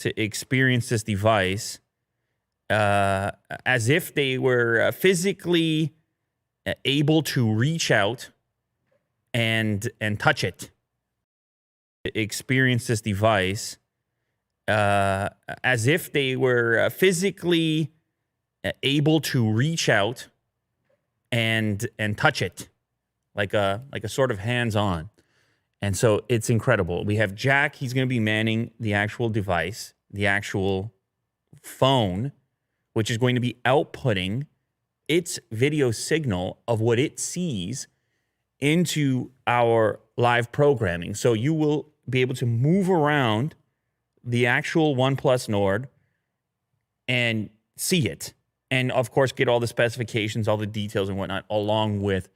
to experience this device as if they were physically able to reach out and touch it. Experience this device as if they were physically able to reach out and touch it, like a sort of hands-on. And so it's incredible. We have Jack. He's going to be manning the actual device, the actual phone, which is going to be outputting its video signal of what it sees into our live programming. So you will be able to move around the actual OnePlus Nord and see it. And, of course, get all the specifications, all the details and whatnot, along with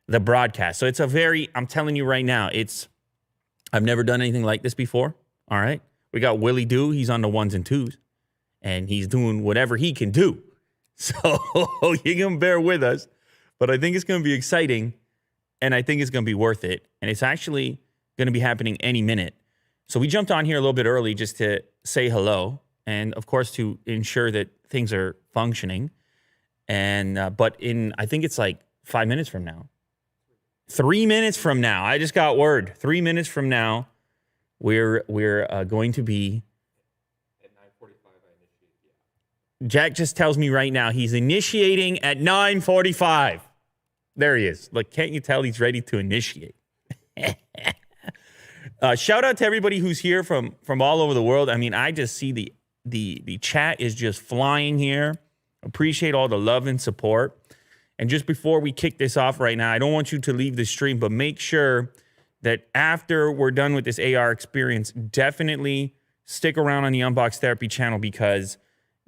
the broadcast. So it's a very, I'm telling you right now, I've never done anything like this before, all right? We got Willie Doo. He's on the ones and twos, and he's doing whatever he can do. So you're going to bear with us, but I think it's going to be exciting, and I think it's going to be worth it, and it's actually going to be happening any minute. So we jumped on here a little bit early just to say hello, and, of course, to ensure that things are functioning. And but I think it's like 5 minutes from now. 3 minutes from now, I just got word. 3 minutes from now, we're going to be. At 9:45, I initiate. Yeah. Jack just tells me right now he's initiating at 9:45. There he is. Look, can't you tell he's ready to initiate? Shout out to everybody who's here from all over the world. I mean, I just see the chat is just flying here. Appreciate all the love and support. And just before we kick this off right now, I don't want you to leave the stream, but make sure that after we're done with this AR experience, definitely stick around on the Unbox Therapy channel, because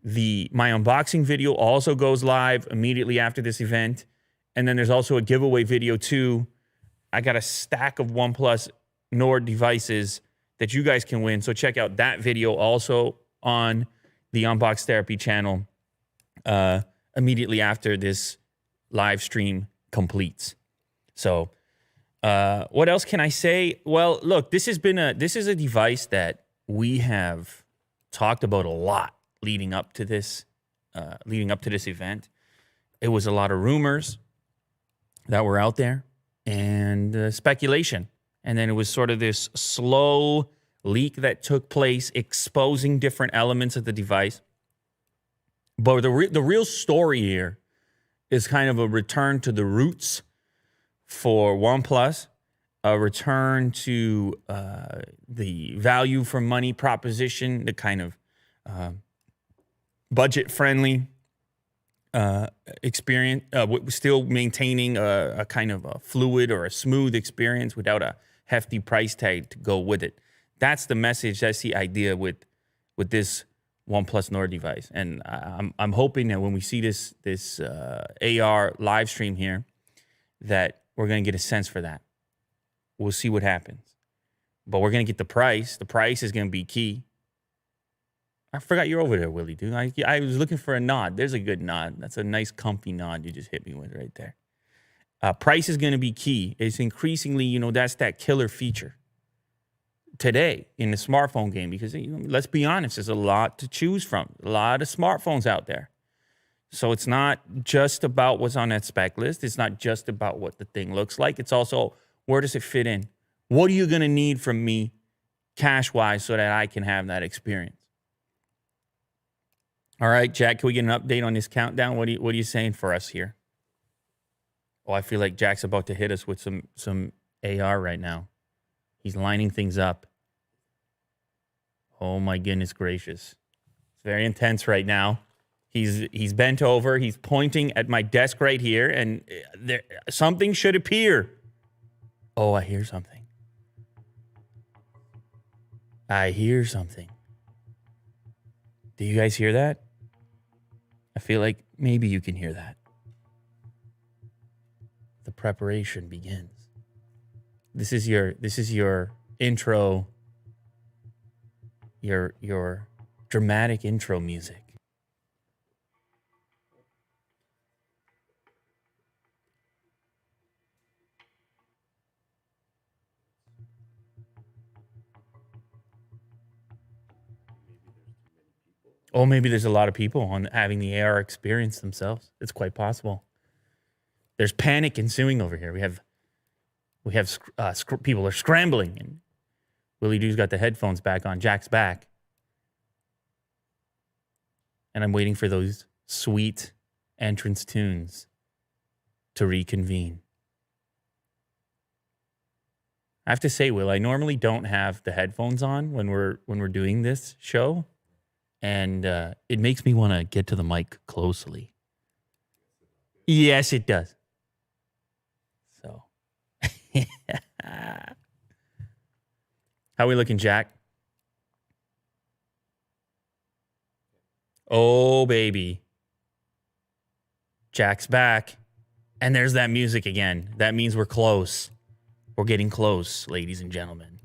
my unboxing video also goes live immediately after this event. And then there's also a giveaway video too. I got a stack of OnePlus Nord devices that you guys can win. So check out that video also on the Unbox Therapy channel immediately after this live stream completes. So what else can I say? Well, look, this is a device that we have talked about a lot leading up to this event. It was a lot of rumors that were out there and speculation. And then it was sort of this slow leak that took place, exposing different elements of the device. But the real story here is kind of a return to the roots for OnePlus, a return to the value for money proposition, the kind of budget-friendly experience, still maintaining a kind of a fluid or a smooth experience without a hefty price tag to go with it. That's the message. That's the idea with this OnePlus Nord device. And I'm hoping that when we see this AR live stream here, that we're going to get a sense for that. We'll see what happens. But we're going to get the price. The price is going to be key. I forgot you're over there, Willie, dude. I was looking for a nod. There's a good nod. That's a nice, comfy nod you just hit me with right there. Price is going to be key. It's increasingly, that's that killer feature today in the smartphone game, because let's be honest, there's a lot to choose from. A lot of smartphones out there. So it's not just about what's on that spec list. It's not just about what the thing looks like. It's also, where does it fit in? What are you going to need from me cash-wise so that I can have that experience? All right, Jack, can we get an update on this countdown? What are you saying for us here? Oh, I feel like Jack's about to hit us with some AR right now. He's lining things up. Oh my goodness gracious. It's very intense right now. He's bent over. He's pointing at my desk right here, and something should appear. Oh, I hear something. I hear something. Do you guys hear that? I feel like maybe you can hear that. The preparation begins. This is your intro, your dramatic intro music. Oh, maybe there's a lot of people on having the AR experience themselves. It's quite possible. There's panic ensuing over here. We have people are scrambling, and Willie Doo's got the headphones back on. Jack's back, and I'm waiting for those sweet entrance tunes to reconvene. I have to say, Will, I normally don't have the headphones on when we're doing this show, and it makes me want to get to the mic closely. Yes, it does. So, how we looking, Jack? Oh, baby. Jack's back. And there's that music again. That means we're close. We're getting close, ladies and gentlemen.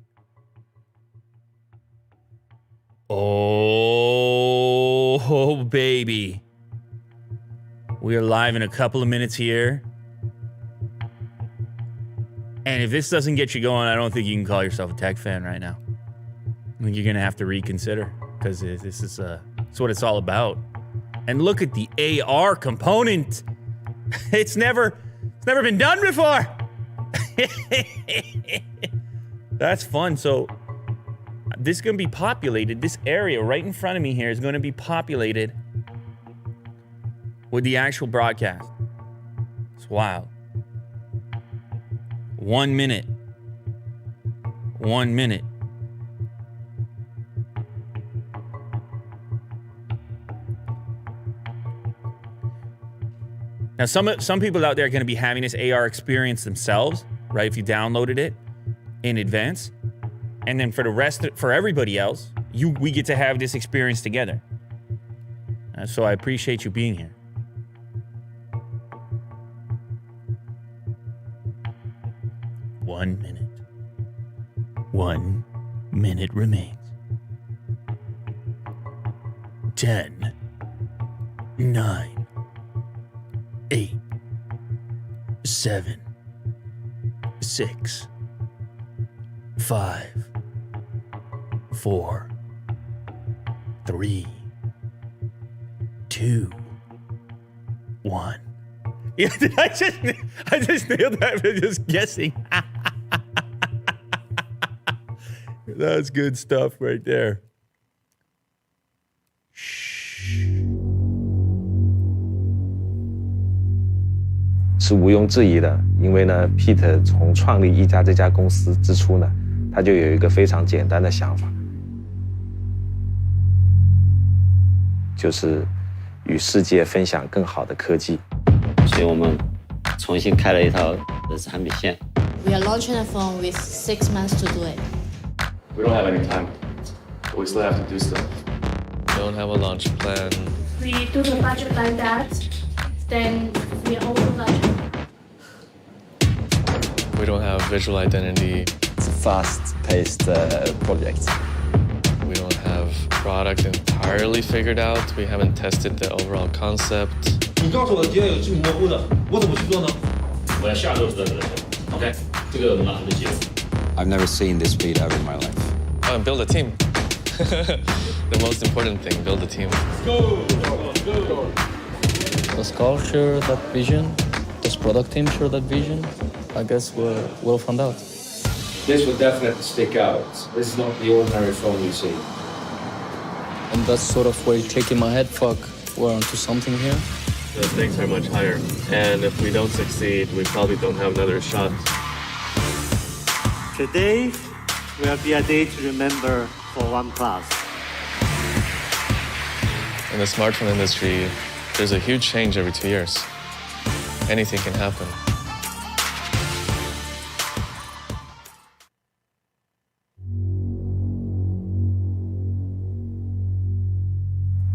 Oh, baby. We are live in a couple of minutes here. And if this doesn't get you going, I don't think you can call yourself a tech fan right now. I think you're going to have to reconsider, because this is it's what it's all about. And look at the AR component. It's never been done before. That's fun. So this is going to be populated. This area right in front of me here is going to be populated with the actual broadcast. It's wild. 1 minute. 1 minute. Now, some people out there are going to be having this AR experience themselves, right? If you downloaded it in advance. And then for everybody else, we get to have this experience together. So I appreciate you being here. One minute. 1 minute remains. 10, 9, 8, 7, 6, 5, 4, 3, 2, 1. Yeah, I just nailed that by just guessing. That's good stuff right there. Shh. 是毋庸置疑的，因为呢 ，Pete 从创立一家这家公司之初呢，他就有一个非常简单的想法，就是与世界分享更好的科技。所以我们重新开了一套产品线。We are launching a phone with 6 months to do it. We don't have any time. We still have to do stuff. Don't have a launch plan. We do the budget like that, then we over budget. We don't have visual identity. It's a fast-paced project. We don't have product entirely figured out. We haven't tested the overall concept. 你告诉我结果有这么模糊的，我怎么去做呢？我要下肉的人 ，OK， 这个我们拿的结果。I've never seen this speed ever in my life. Oh, and build a team. The most important thing, build a team. Go! Does culture that vision? Does product team share that vision? I guess we'll find out. This will definitely stick out. This is not the ordinary phone you see. And that's sort of where you click in my head, fuck, we're onto something here. The stakes are much higher. And if we don't succeed, we probably don't have another shot. Today will be a day to remember for Oneplus. In the smartphone industry, there's a huge change every 2 years. Anything can happen.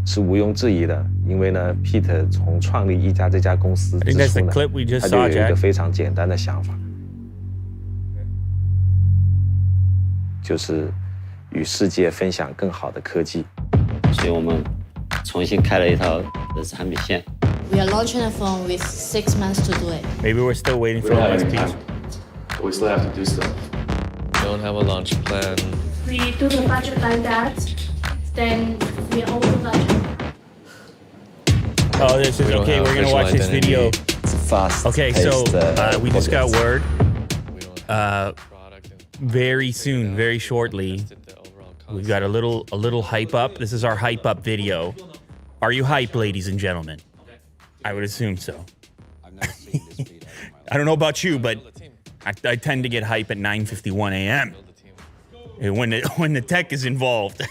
是毋庸置疑的，因为呢 ，Pete 从创立一家这家公司之初呢，他就有一个非常简单的想法，就是与世界分享更好的科技。所以我们重新开了一套产品线。We are launching a phone with 6 months to do it. Maybe we're still waiting for the next piece. We still have to do stuff. Don't have a launch plan. We do the budget like that, then we over budget. Oh, this is okay. We're gonna watch this video. It's a fast. Okay, so we just got word. Very soon, very shortly, we've got a little hype up. This is our hype up video. Are you hype, ladies and gentlemen? I would assume so. I've never seen this speed ever in my life. I don't know about you, but I tend to get hype at 9:51 a.m. when the tech is involved.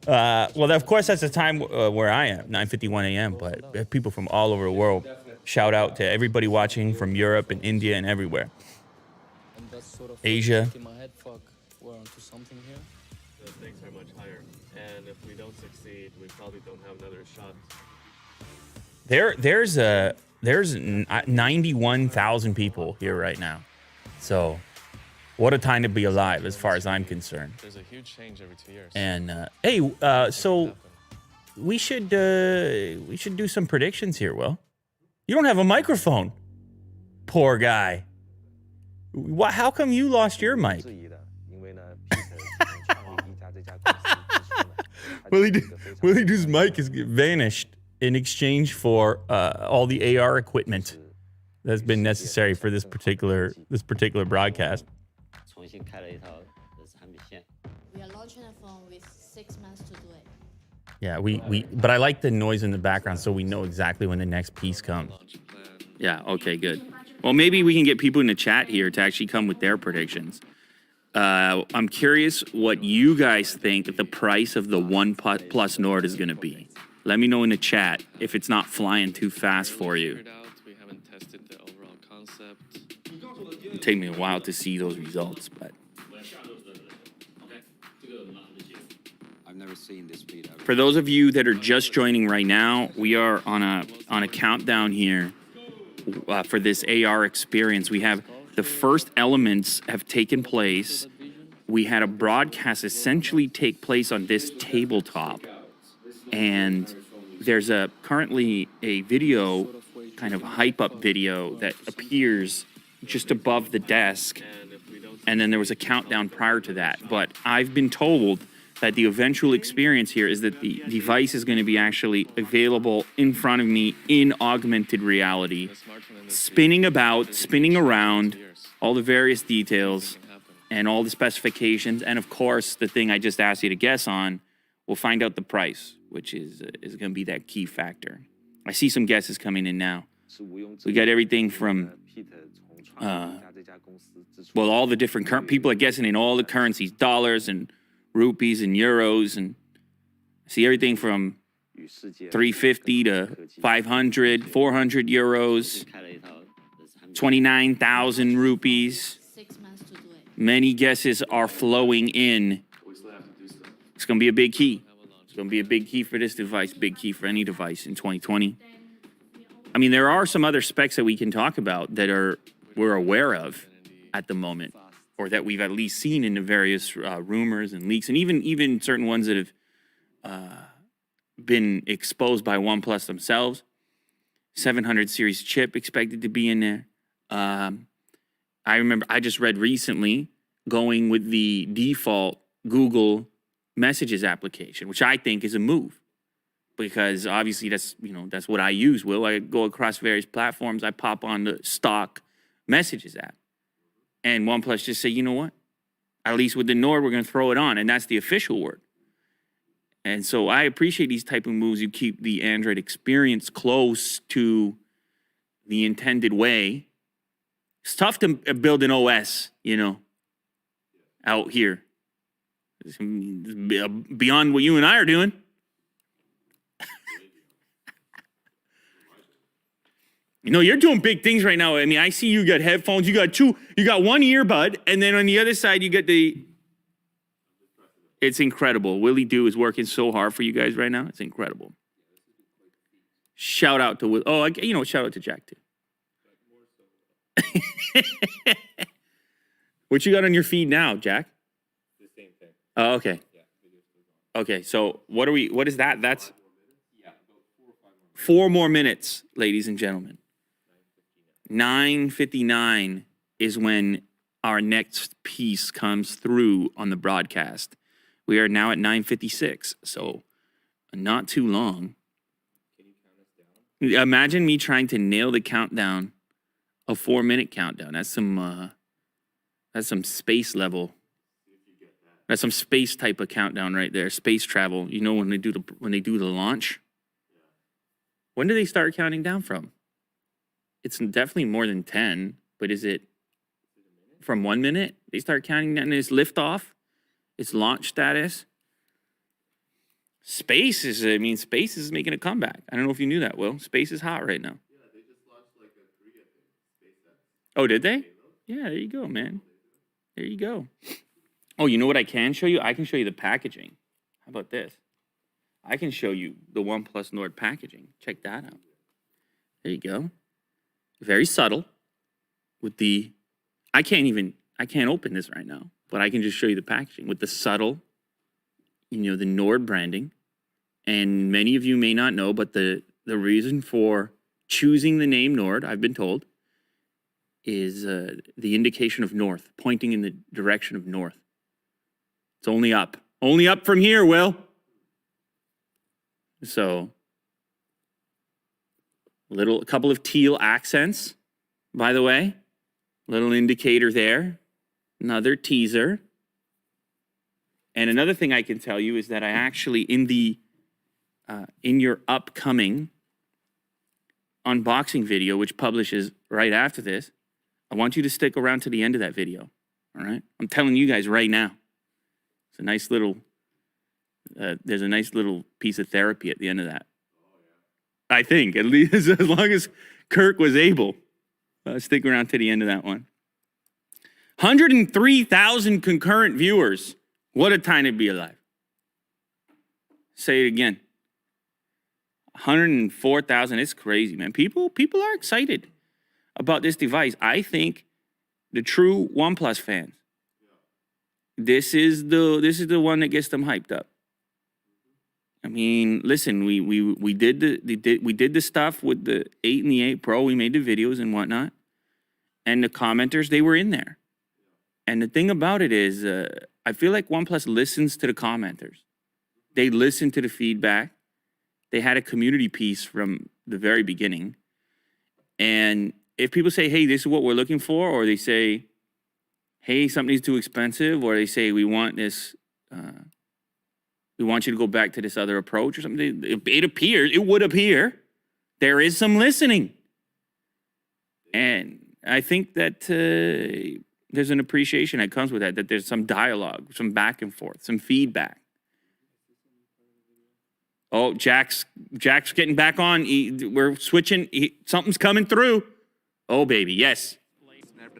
Well, of course, that's the time where I am, 9:51 a.m. But we have people from all over the world. Shout out to everybody watching from Europe and India and everywhere. Asia. We're onto something here. The stakes are much higher, and if we don't succeed, we probably don't have another shot. There's 91,000 people here right now. So, what a time to be alive, as far as I'm concerned. There's a huge change every 2 years. And so we should do some predictions here. Will, you don't have a microphone. Poor guy. How come you lost your mic? Willie Doo's mic has vanished in exchange for all the AR equipment that's been necessary for this particular broadcast. We are launching a phone with 6 months to do it. Yeah, but I like the noise in the background so we know exactly when the next piece comes. Yeah, okay, good. Well, maybe we can get people in the chat here to actually come with their predictions. I'm curious what you guys think the price of the OnePlus Nord is going to be. Let me know in the chat if it's not flying too fast for you. We haven't tested the overall concept. It'll take me a while to see those results, but I've never seen this speed ever. for those of you that are just joining right now, we are on a countdown here for this AR experience. We have the first elements have taken place. We had a broadcast essentially take place on this tabletop, and there's currently a video, kind of hype up video that appears just above the desk, and then there was a countdown prior to that. But I've been told that the eventual experience here is that the device is going to be actually available in front of me in augmented reality, spinning around, all the various details and all the specifications, and of course the thing I just asked you to guess on. We'll find out the price, which is going to be that key factor. I see some guesses coming in now. We got everything from all the different people are guessing in all the currencies, dollars and rupees and euros, and I see everything from 350 to 500, 400 euros, 29,000 rupees. 6 months to do it. Many guesses are flowing in. It's going to be a big key. It's going to be a big key for this device, big key for any device in 2020. I mean, there are some other specs that we can talk about that we're aware of at the moment, or that we've at least seen in the various rumors and leaks, and even certain ones that have been exposed by OnePlus themselves. 700 series chip expected to be in there. I remember I just read recently going with the default Google Messages application, which I think is a move, because obviously that's what I use. I go across various platforms. I pop on the stock Messages app, and OnePlus just say, you know what? At least with the Nord, we're going to throw it on, and that's the official word. And so I appreciate these type of moves. You keep the Android experience close to the intended way. It's tough to build an OS, out here. It's beyond what you and I are doing. You're doing big things right now. I mean, I see you got headphones. You got one earbud, and then on the other side, you got it's incredible. Willie Doo is working so hard for you guys right now. It's incredible. Shout out to Will. Oh, shout out to Jack too. What you got on your feed now, Jack? The same thing. Oh, okay. Okay, so what is that? That's 4 more minutes, ladies and gentlemen. 9:59 is when our next piece comes through on the broadcast. We are now at 9:56, so not too long. Imagine me trying to nail the countdown, a 4-minute countdown. That's some space level. That's some space type of countdown right there. Space travel. You know when they do the launch. When do they start counting down from? It's definitely more than 10, but is it from 1 minute? They start counting down and it's liftoff. It's launch status. Space is making a comeback. I don't know if you knew that, Will. Space is hot right now. Yeah, they just launched like a Korea thing. SpaceX. Oh, did they? Yeah, there you go, man. There you go. Oh, you know what I can show you? I can show you the packaging. How about this? I can show you the OnePlus Nord packaging. Check that out. There you go. Very subtle. With the, I can't open this right now, but I can just show you the packaging with the subtle, the Nord branding. And many of you may not know, but the reason for choosing the name Nord, I've been told, is the indication of north, pointing in the direction of north. It's only up. Only up from here, Will. So, a couple of teal accents, by the way. Little indicator there. Another teaser. And another thing I can tell you is that I actually, in your upcoming unboxing video, which publishes right after this, I want you to stick around to the end of that video. All right? I'm telling you guys right now. It's a nice little, there's a nice little piece of therapy at the end of that. I think, at least as long as Kirk was able. Stick around to the end of that one. 103,000 concurrent viewers. What a time to be alive. Say it again. 104,000. It's crazy, man. People are excited about this device. I think the true OnePlus fans, this is the one that gets them hyped up. I mean, listen, we did the stuff with the 8 and the 8 Pro. We made the videos and whatnot, and the commenters, they were in there. And the thing about it is, I feel like OnePlus listens to the commenters. They listen to the feedback. They had a community piece from the very beginning. And if people say, hey, this is what we're looking for, or they say, hey, something's too expensive, or they say, we want this, we want you to go back to this other approach or something, it would appear there is some listening. And I think that there's an appreciation that comes with that there's some dialogue, some back and forth, some feedback. Oh, Jack's getting back on. We're switching. Something's coming through. Oh, baby, yes.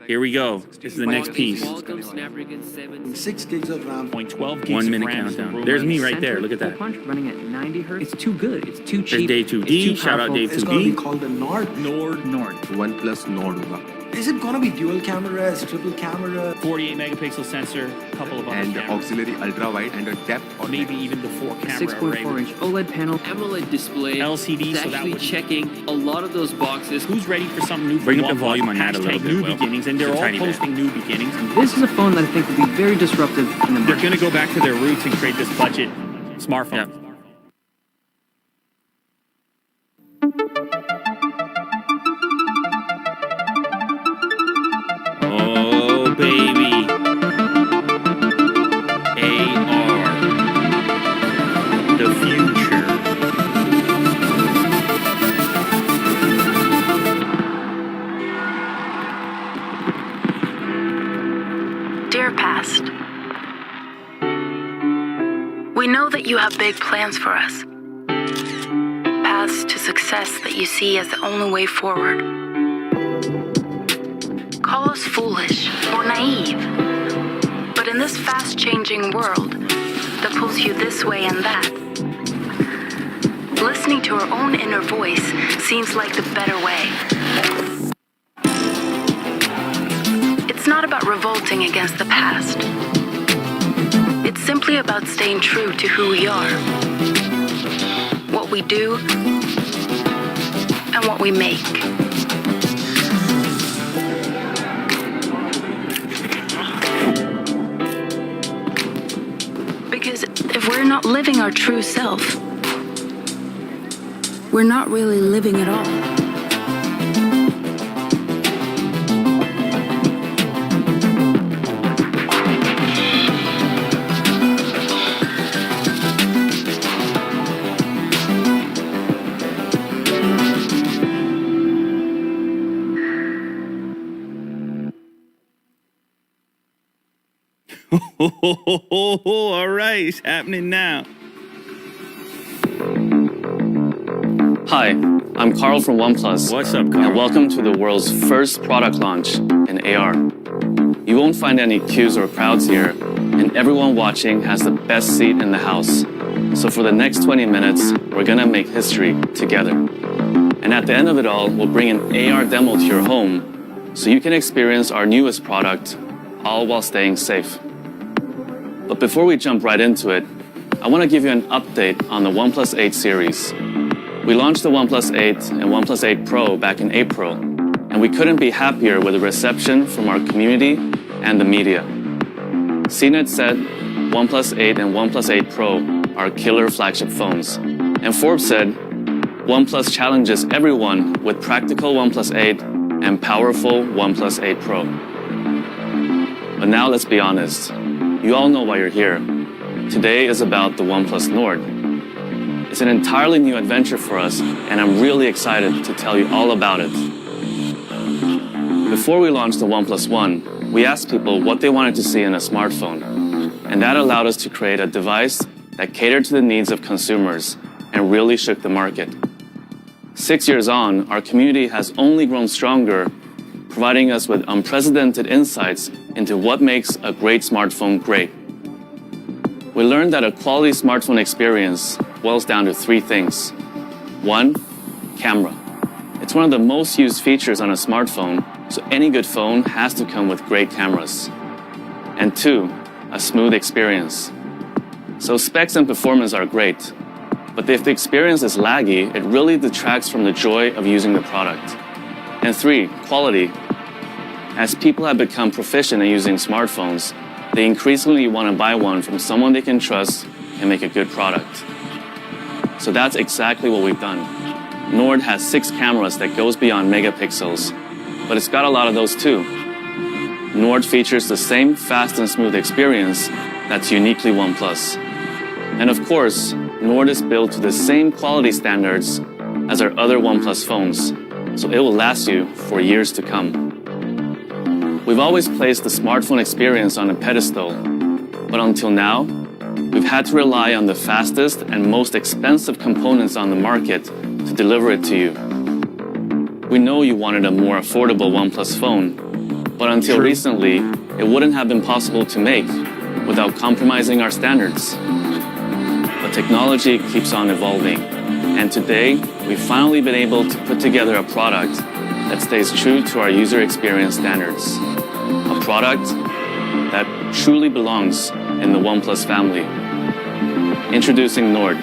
Here we go. This is the next piece. 6 gigs of RAM. 0.12 gigs 1 minute countdown. There's me right there. Look at that. Running at 90 hertz. It's too good. It's too cheap. There's Dave 2D. Shout out Dave 2D. It's going to be called the Nord. Nord. OnePlus Nord. Is it going to be dual cameras, triple camera? 48 megapixel sensor, a couple of other and cameras. Auxiliary ultra wide and a depth or maybe even the 4-camera 6.4 inch OLED panel, AMOLED display. LCD, It's so that actually would checking a lot of those boxes. Who's ready for something new? Bring up the volume on that a little bit, new Will. beginnings, and they're Just a all tiny bit. posting new beginnings. This is a phone that I think will be very disruptive in the They're market. going to go back to their roots and create this budget smartphone. Yeah. Oh, baby. AR. The future. Dear past, we know that you have big plans for us. Paths to success that you see as the only way forward. Call us foolish or naive, but in this fast-changing world that pulls you this way and that, listening to our own inner voice seems like the better way. It's not about revolting against the past. It's simply about staying true to who we are, what we do, and what we make. Because if we're not living our true self, we're not really living at all. All right, it's happening now. Hi, I'm Carl from Oneplus. What's up, Carl? And welcome to the world's first product launch in AR. You won't find any queues or crowds here, and everyone watching has the best seat in the house. So for the next 20 minutes, we're gonna make history together. And at the end of it all, we'll bring an AR demo to your home so you can experience our newest product, all while staying safe. But before we jump right into it, I want to give you an update on the OnePlus 8 series. We launched the OnePlus 8 and OnePlus 8 Pro back in April, and we couldn't be happier with the reception from our community and the media. CNET said OnePlus 8 and OnePlus 8 Pro are killer flagship phones, and Forbes said OnePlus challenges everyone with practical OnePlus 8 and powerful OnePlus 8 Pro. But now let's be honest. You all know why you're here. Today is about the OnePlus Nord. It's an entirely new adventure for us, and I'm really excited to tell you all about it. Before we launched the OnePlus One, we asked people what they wanted to see in a smartphone, and that allowed us to create a device that catered to the needs of consumers and really shook the market. 6 years on, our community has only grown stronger, providing us with unprecedented insights into what makes a great smartphone great. We learned that a quality smartphone experience boils down to 3 things. 1, camera. It's one of the most used features on a smartphone, so any good phone has to come with great cameras. And 2, a smooth experience. So specs and performance are great, but if the experience is laggy, it really detracts from the joy of using the product. And 3, quality. As people have become proficient in using smartphones, they increasingly want to buy one from someone they can trust and make a good product. So that's exactly what we've done. Nord has 6 cameras that goes beyond megapixels, but it's got a lot of those too. Nord features the same fast and smooth experience that's uniquely OnePlus. And of course, Nord is built to the same quality standards as our other OnePlus phones, so it will last you for years to come. We've always placed the smartphone experience on a pedestal, but until now, we've had to rely on the fastest and most expensive components on the market to deliver it to you. We know you wanted a more affordable OnePlus phone, but until recently, it wouldn't have been possible to make without compromising our standards. But technology keeps on evolving, and today, we've finally been able to put together a product that stays true to our user experience standards. A product that truly belongs in the OnePlus family. Introducing Nord.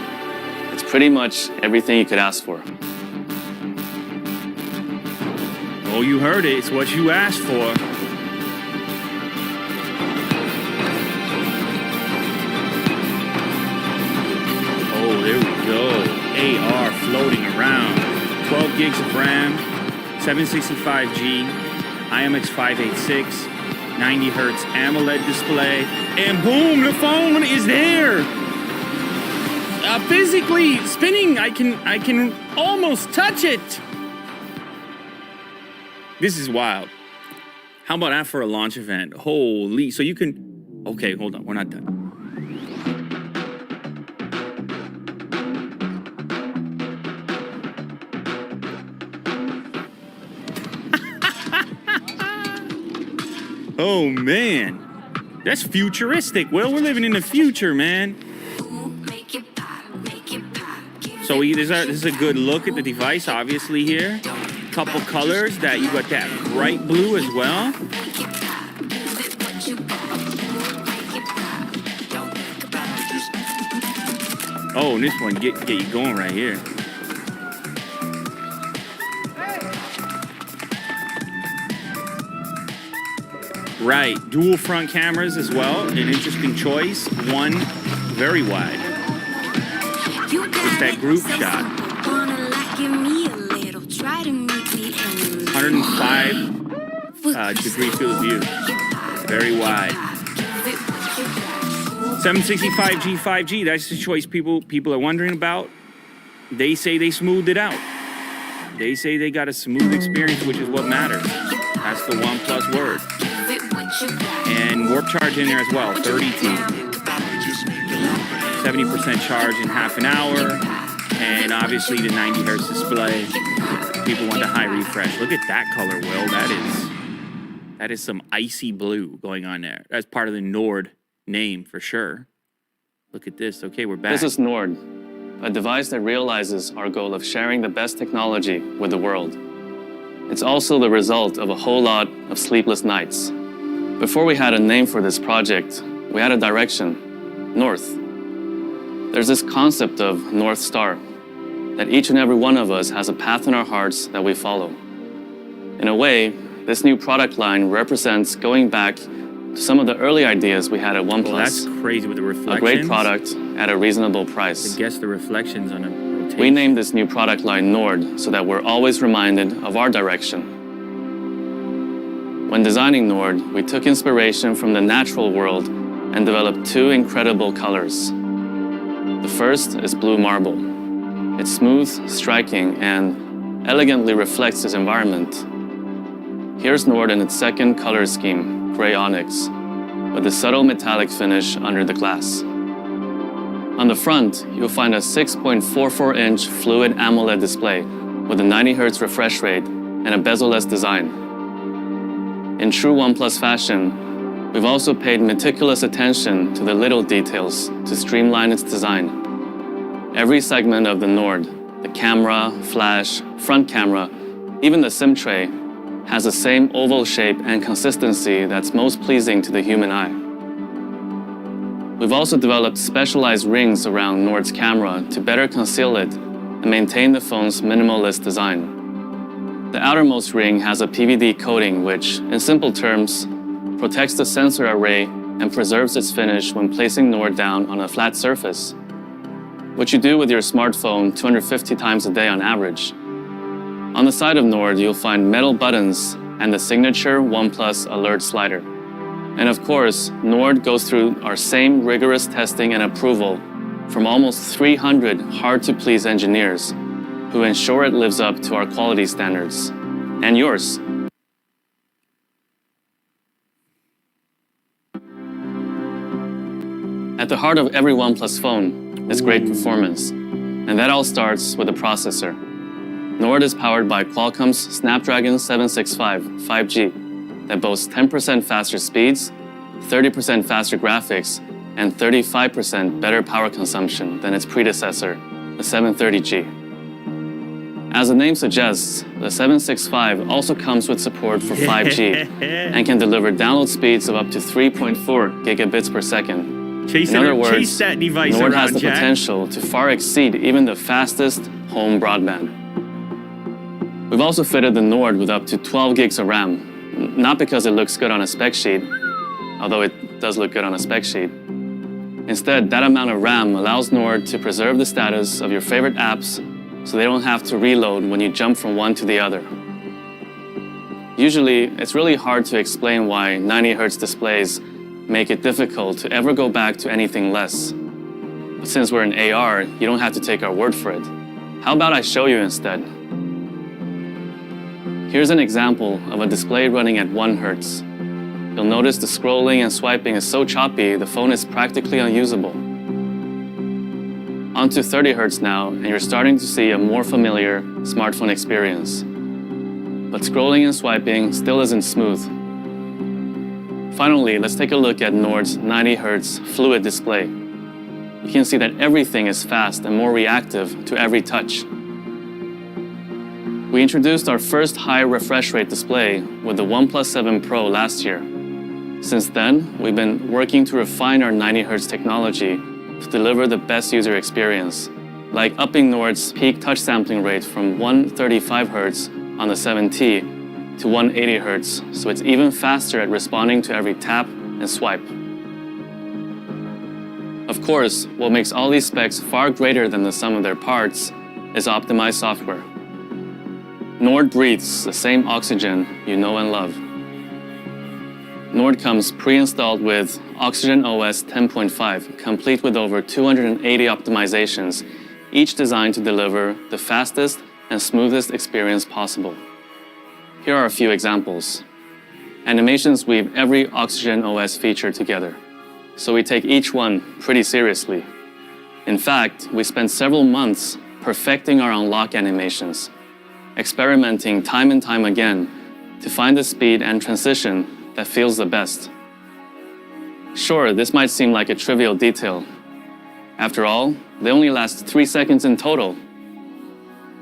It's pretty much everything you could ask for. Oh, you heard it. It's what you asked for. Oh, there we go. AR floating around. 12 gigs of RAM, 765G, IMX586, 90 hertz AMOLED display, and boom, the phone is there. Physically spinning, I can almost touch it. This is wild. How about that for a launch event? Holy, so you can, okay, hold on, we're not done. Oh man, that's futuristic. Well, we're living in the future, man. So this is a good look at the device, obviously here. Couple colors that you got that bright blue as well. Oh, and this one get you going right here. Right, dual front cameras as well. An interesting choice. One very wide. It's that group shot. 105 degree field of view. Very wide. 765G 5G, that's the choice people are wondering about. They say they smoothed it out. They say they got a smooth experience, which is what matters. That's the OnePlus word. And warp charge in there as well, 30T. 70% charge in half an hour. And obviously the 90 hertz display. People want the high refresh. Look at that color, Will. That is some icy blue going on there. That's part of the Nord name for sure. Look at this. Okay, we're back. This is Nord, a device that realizes our goal of sharing the best technology with the world. It's also the result of a whole lot of sleepless nights. Before we had a name for this project, we had a direction, north. There's this concept of North Star, that each and every one of us has a path in our hearts that we follow. In a way, this new product line represents going back to some of the early ideas we had at OnePlus. Well, that's crazy with the reflections. A great product at a reasonable price. I guess the reflections on a rotation. We named this new product line Nord so that we're always reminded of our direction. When designing Nord, we took inspiration from the natural world and developed two incredible colors. The first is blue marble. It's smooth, striking, and elegantly reflects its environment. Here's Nord in its second color scheme, gray onyx, with a subtle metallic finish under the glass. On the front, you'll find a 6.44-inch fluid AMOLED display with a 90 Hz refresh rate and a bezel-less design. In true OnePlus fashion, we've also paid meticulous attention to the little details to streamline its design. Every segment of the Nord, the camera, flash, front camera, even the SIM tray, has the same oval shape and consistency that's most pleasing to the human eye. We've also developed specialized rings around Nord's camera to better conceal it and maintain the phone's minimalist design. The outermost ring has a PVD coating which, in simple terms, protects the sensor array and preserves its finish when placing Nord down on a flat surface, which you do with your smartphone 250 times a day on average. On the side of Nord, you'll find metal buttons and the signature OnePlus alert slider. And of course, Nord goes through our same rigorous testing and approval from almost 300 hard-to-please engineers who ensure it lives up to our quality standards. And yours. At the heart of every OnePlus phone is great performance, and that all starts with the processor. Nord is powered by Qualcomm's Snapdragon 765 5G that boasts 10% faster speeds, 30% faster graphics, and 35% better power consumption than its predecessor, the 730G. As the name suggests, the 765 also comes with support for 5G and can deliver download speeds of up to 3.4 gigabits per second. In other words, Nord has the potential to far exceed even the fastest home broadband. We've also fitted the Nord with up to 12 gigs of RAM, not because it looks good on a spec sheet, although it does look good on a spec sheet. Instead, that amount of RAM allows Nord to preserve the status of your favorite apps so they don't have to reload when you jump from one to the other. Usually, it's really hard to explain why 90 Hz displays make it difficult to ever go back to anything less. But since we're in AR, you don't have to take our word for it. How about I show you instead? Here's an example of a display running at 1 Hz. You'll notice the scrolling and swiping is so choppy, the phone is practically unusable. Onto 30 Hz now, and you're starting to see a more familiar smartphone experience. But scrolling and swiping still isn't smooth. Finally, let's take a look at Nord's 90 Hz fluid display. You can see that everything is fast and more reactive to every touch. We introduced our first high refresh rate display with the OnePlus 7 Pro last year. Since then, we've been working to refine our 90 Hz technology to deliver the best user experience, like upping Nord's peak touch sampling rate from 135 Hz on the 7T to 180 Hz, so it's even faster at responding to every tap and swipe. Of course, what makes all these specs far greater than the sum of their parts is optimized software. Nord breathes the same oxygen you know and love. Nord comes pre-installed with Oxygen OS 10.5, complete with over 280 optimizations, each designed to deliver the fastest and smoothest experience possible. Here are a few examples. Animations weave every Oxygen OS feature together, so we take each one pretty seriously. In fact, we spent several months perfecting our unlock animations, experimenting time and time again to find the speed and transition that feels the best. Sure, this might seem like a trivial detail. After all, they only last 3 seconds in total.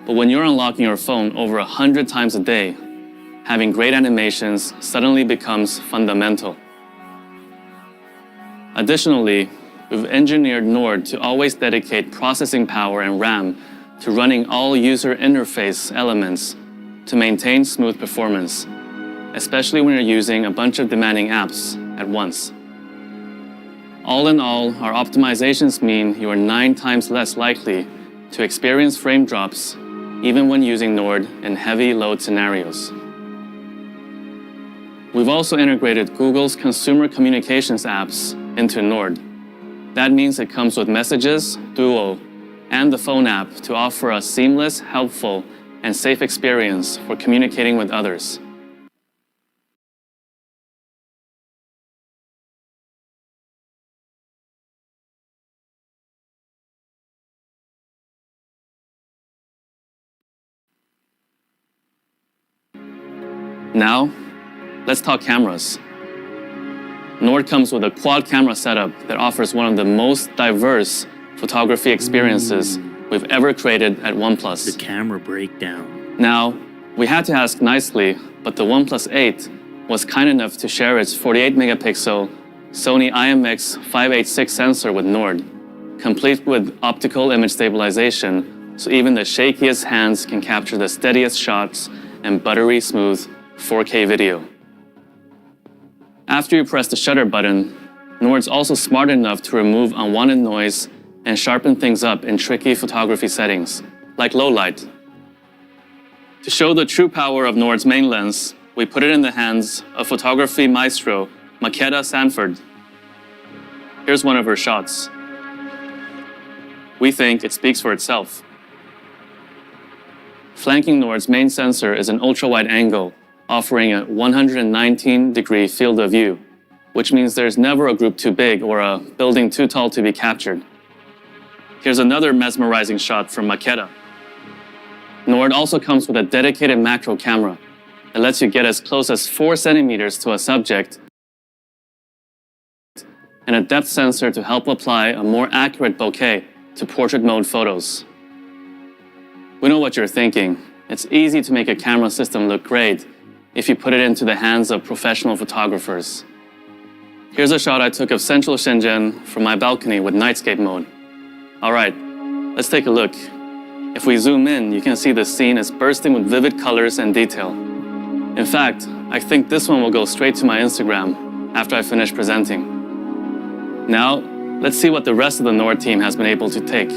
But when you're unlocking your phone over 100 times a day, having great animations suddenly becomes fundamental. Additionally, we've engineered Nord to always dedicate processing power and RAM to running all user interface elements to maintain smooth performance, especially when you're using a bunch of demanding apps at once. All in all, our optimizations mean you are 9 times less likely to experience frame drops even when using Nord in heavy load scenarios. We've also integrated Google's consumer communications apps into Nord. That means it comes with Messages, Duo, and the phone app to offer a seamless, helpful, and safe experience for communicating with others. Now, let's talk cameras. Nord comes with a quad camera setup that offers one of the most diverse photography experiences we've ever created at Oneplus. The camera breakdown. Now, we had to ask nicely, but the Oneplus 8 was kind enough to share its 48 megapixel Sony IMX586 sensor with Nord, complete with optical image stabilization, so even the shakiest hands can capture the steadiest shots and buttery smooth 4K video. After you press the shutter button, Nord's also smart enough to remove unwanted noise and sharpen things up in tricky photography settings, like low light. To show the true power of Nord's main lens, we put it in the hands of photography maestro Makeda Sanford. Here's one of her shots. We think it speaks for itself. Flanking Nord's main sensor is an ultra-wide angle, offering a 119-degree field of view, which means there's never a group too big or a building too tall to be captured. Here's another mesmerizing shot from Makeda. Nord also comes with a dedicated macro camera that lets you get as close as 4 centimeters to a subject and a depth sensor to help apply a more accurate bokeh to portrait mode photos. We know what you're thinking. It's easy to make a camera system look great if you put it into the hands of professional photographers. Here's a shot I took of central Shenzhen from my balcony with nightscape mode. All right, let's take a look. If we zoom in, you can see the scene is bursting with vivid colors and detail. In fact, I think this one will go straight to my Instagram after I finish presenting. Now, let's see what the rest of the Nord team has been able to take.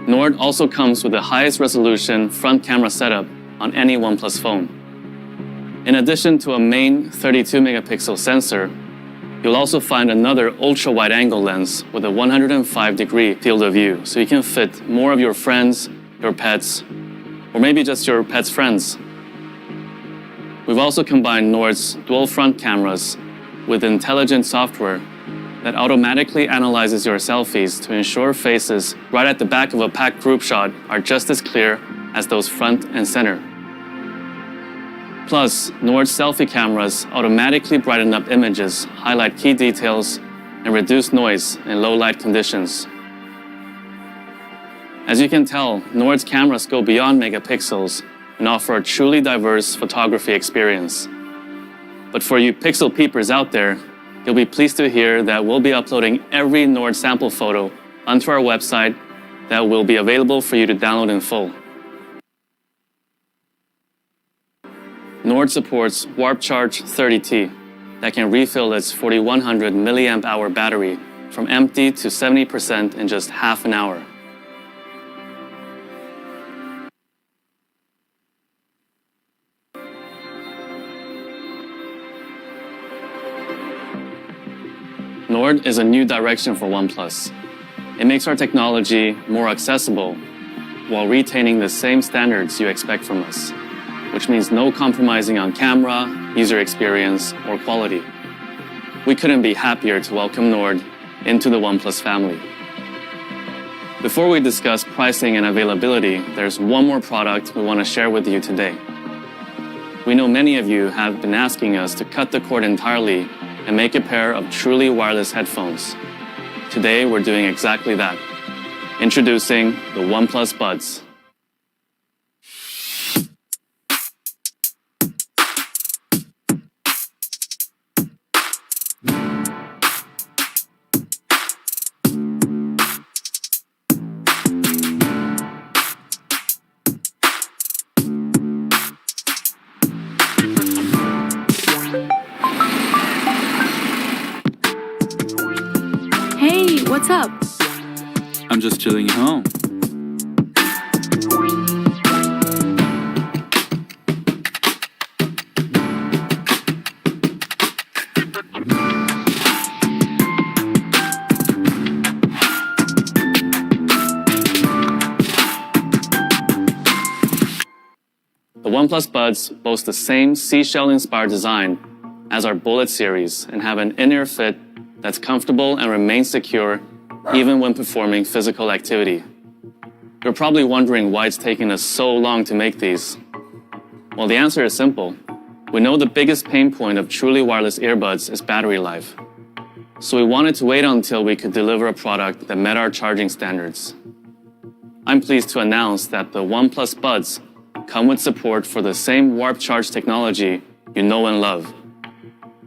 Nord also comes with the highest resolution front camera setup on any OnePlus phone. In addition to a main 32 megapixel sensor, you'll also find another ultra-wide angle lens with a 105-degree field of view, so you can fit more of your friends, your pets, or maybe just your pet's friends. We've also combined Nord's dual front cameras with intelligent software that automatically analyzes your selfies to ensure faces right at the back of a packed group shot are just as clear as those front and center. Plus, Nord's selfie cameras automatically brighten up images, highlight key details, and reduce noise in low light conditions. As you can tell, Nord's cameras go beyond megapixels and offer a truly diverse photography experience. But for you pixel peepers out there, you'll be pleased to hear that we'll be uploading every Nord sample photo onto our website that will be available for you to download in full. Nord supports Warp Charge 30T that can refill its 4100 milliamp hour battery from empty to 70% in just half an hour. Nord is a new direction for Oneplus. It makes our technology more accessible while retaining the same standards you expect from us, which means no compromising on camera, user experience, or quality. We couldn't be happier to welcome Nord into the Oneplus family. Before we discuss pricing and availability, there's one more product we want to share with you today. We know many of you have been asking us to cut the cord entirely and make a pair of truly wireless headphones. Today, we're doing exactly that. Introducing the Oneplus Buds. Hey, what's up? I'm just chilling at home. The Oneplus Buds boast the same seashell-inspired design as our Bullet series and have an in-ear fit that's comfortable and remains secure even when performing physical activity. You're probably wondering why it's taking us so long to make these. Well, the answer is simple. We know the biggest pain point of truly wireless earbuds is battery life. So we wanted to wait until we could deliver a product that met our charging standards. I'm pleased to announce that the Oneplus Buds come with support for the same Warp Charge technology you know and love.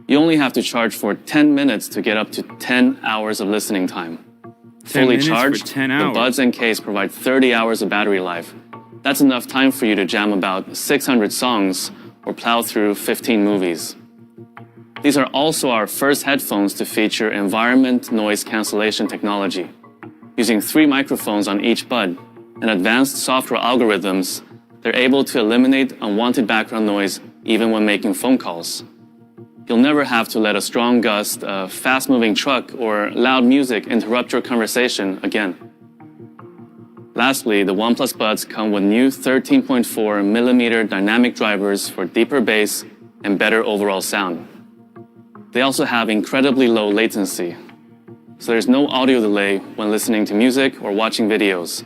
You only have to charge for 10 minutes to get up to 10 hours of listening time. Fully charged, the Buds and case provide 30 hours of battery life. That's enough time for you to jam about 600 songs or plow through 15 movies. These are also our first headphones to feature environment noise cancellation technology. Using 3 microphones on each bud and advanced software algorithms, they're able to eliminate unwanted background noise even when making phone calls. You'll never have to let a strong gust, a fast-moving truck, or loud music interrupt your conversation again. Lastly, the Oneplus Buds come with new 13.4mm dynamic drivers for deeper bass and better overall sound. They also have incredibly low latency, so there's no audio delay when listening to music or watching videos,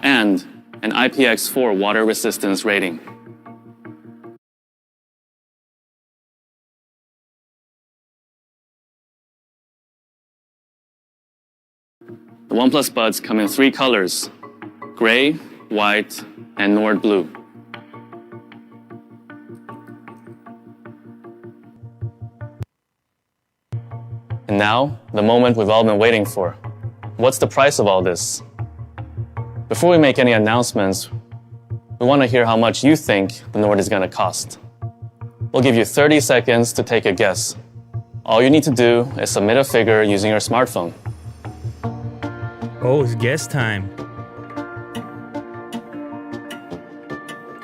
and an IPX4 water resistance rating. The Oneplus Buds come in 3 colors: gray, white, and Nord blue. And now, the moment we've all been waiting for. What's the price of all this? Before we make any announcements, we want to hear how much you think the Nord is going to cost. We'll give you 30 seconds to take a guess. All you need to do is submit a figure using your smartphone. Oh, it's guess time.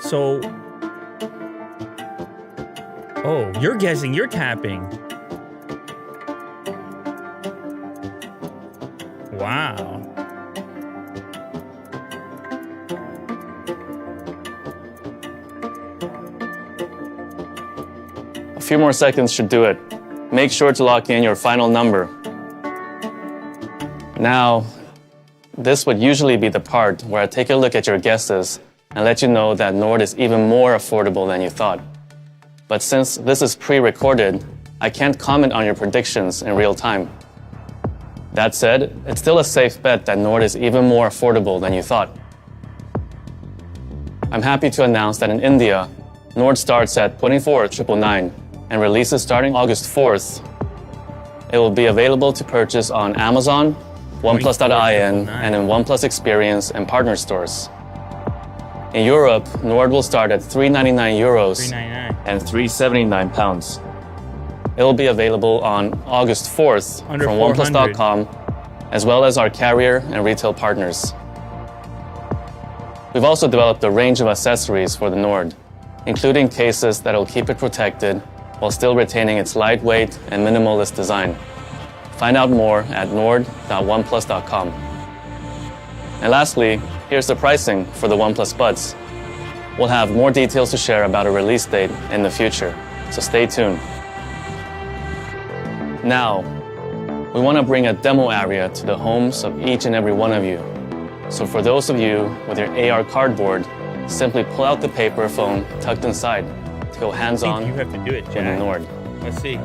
So, oh, you're guessing, you're tapping. Wow. A few more seconds should do it. Make sure to lock in your final number. Now, this would usually be the part where I take a look at your guesses and let you know that Nord is even more affordable than you thought. But since this is pre-recorded, I can't comment on your predictions in real time. That said, it's still a safe bet that Nord is even more affordable than you thought. I'm happy to announce that in India, Nord starts at 24,999 and releases starting August 4th. It will be available to purchase on Amazon, oneplus.in, and in OnePlus Experience and partner stores. In Europe, Nord will start at €399 and £379. It will be available on August 4th from oneplus.com, as well as our carrier and retail partners. We've also developed a range of accessories for the Nord, including cases that will keep it protected while still retaining its lightweight and minimalist design. Find out more at nord.oneplus.com. And lastly, here's the pricing for the OnePlus Buds. We'll have more details to share about a release date in the future, so stay tuned. Now, we want to bring a demo area to the homes of each and every one of you. So for those of you with your AR cardboard, simply pull out the paper phone tucked inside to go hands-on you have to do it, with the Nord. Let's see.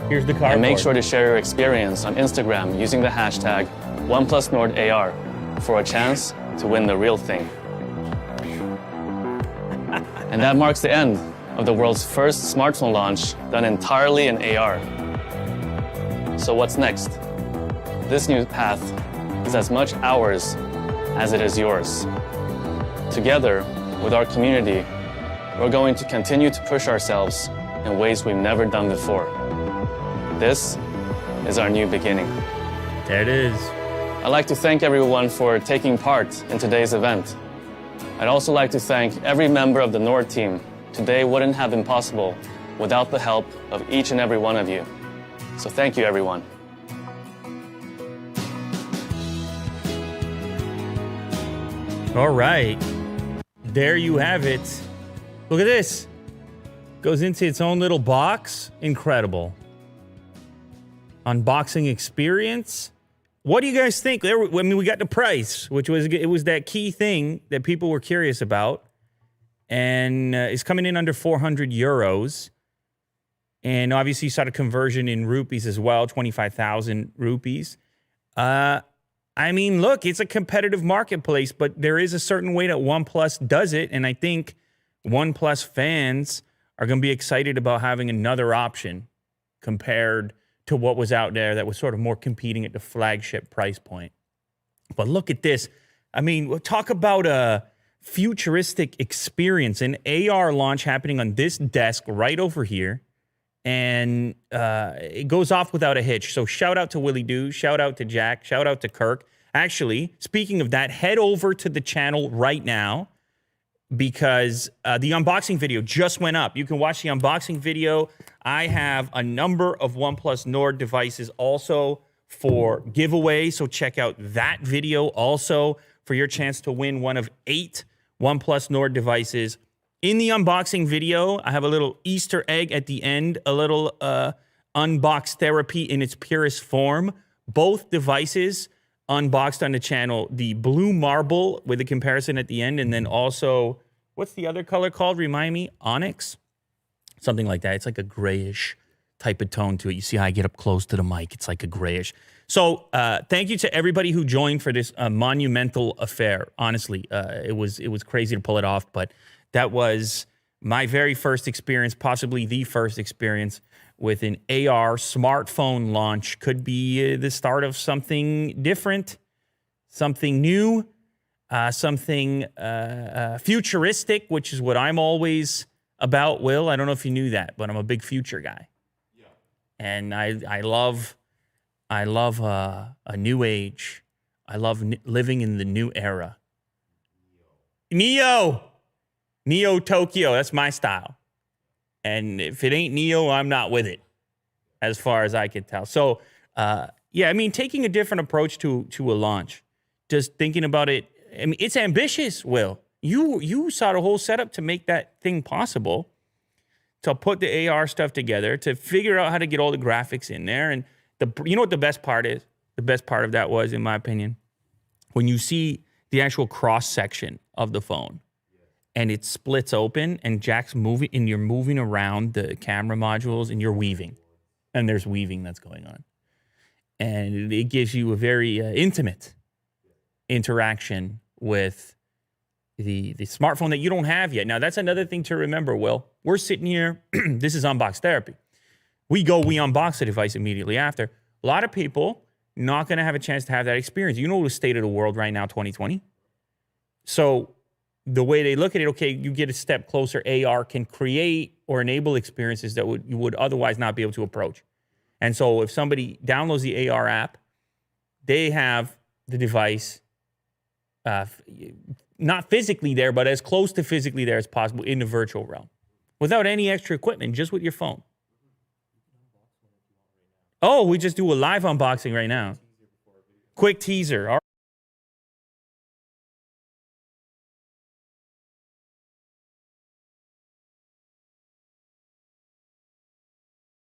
Here's the cardboard. And make sure to share your experience on Instagram using the hashtag OnePlusNordAR for a chance to win the real thing. And that marks the end of the world's first smartphone launch done entirely in AR. So what's next? This new path is as much ours as it is yours. Together, with our community, we're going to continue to push ourselves in ways we've never done before. This is our new beginning. There it is. I'd like to thank everyone for taking part in today's event. I'd also like to thank every member of the Nord team. Today wouldn't have been possible without the help of each and every one of you. So thank you, everyone. All right. There you have it. Look at this. Goes into its own little box. Incredible. Unboxing experience. What do you guys think? I mean, we got the price, which was that key thing that people were curious about. And it's coming in under 400 euros. And obviously you saw the conversion in rupees as well, 25,000 rupees. I mean, look, it's a competitive marketplace, but there is a certain way that OnePlus does it. And I think OnePlus fans are going to be excited about having another option compared to what was out there that was sort of more competing at the flagship price point. But look at this. I mean, we'll talk about a futuristic experience, an AR launch happening on this desk right over here. And it goes off without a hitch. So shout out to Willie Doo, shout out to Jack, shout out to Kirk. Actually, speaking of that, head over to the channel right now because the unboxing video just went up. You can watch the unboxing video. I have a number of OnePlus Nord devices also for giveaway. So check out that video also for your chance to win one of 8 OnePlus Nord devices. In the unboxing video, I have a little Easter egg at the end, a little unbox therapy in its purest form. Both devices unboxed on the channel. The blue marble with a comparison at the end, and then also, what's the other color called? Remind me? Onyx? Something like that. It's like a grayish type of tone to it. You see how I get up close to the mic? It's like a grayish. So thank you to everybody who joined for this monumental affair. Honestly, it was crazy to pull it off, but that was my very first experience, possibly the first experience with an AR smartphone launch. Could be the start of something different, something new, something futuristic, which is what I'm always about, Will. I don't know if you knew that, but I'm a big future guy. Yeah. And I love a new age. I love living in the new era. Neo Tokyo, that's my style. And if it ain't Neo, I'm not with it, as far as I can tell. So, yeah, I mean, taking a different approach to a launch, just thinking about it, I mean, it's ambitious, Will. You saw the whole setup to make that thing possible, to put the AR stuff together, to figure out how to get all the graphics in there. And you know what the best part is? The best part of that was, in my opinion, when you see the actual cross-section of the phone. And it splits open, and Jack's moving, and you're moving around the camera modules, and you're weaving. And there's weaving that's going on. And it gives you a very intimate interaction with the smartphone that you don't have yet. Now, that's another thing to remember, Will. We're sitting here. This is unbox therapy. We unbox the device immediately after. A lot of people not going to have a chance to have that experience. You know the state of the world right now, 2020. So the way they look at it, okay, you get a step closer. AR can create or enable experiences that you would otherwise not be able to approach. And so if somebody downloads the AR app, they have the device not physically there, but as close to physically there as possible in the virtual realm without any extra equipment, just with your phone. Oh, we just do a live unboxing right now. Quick teaser.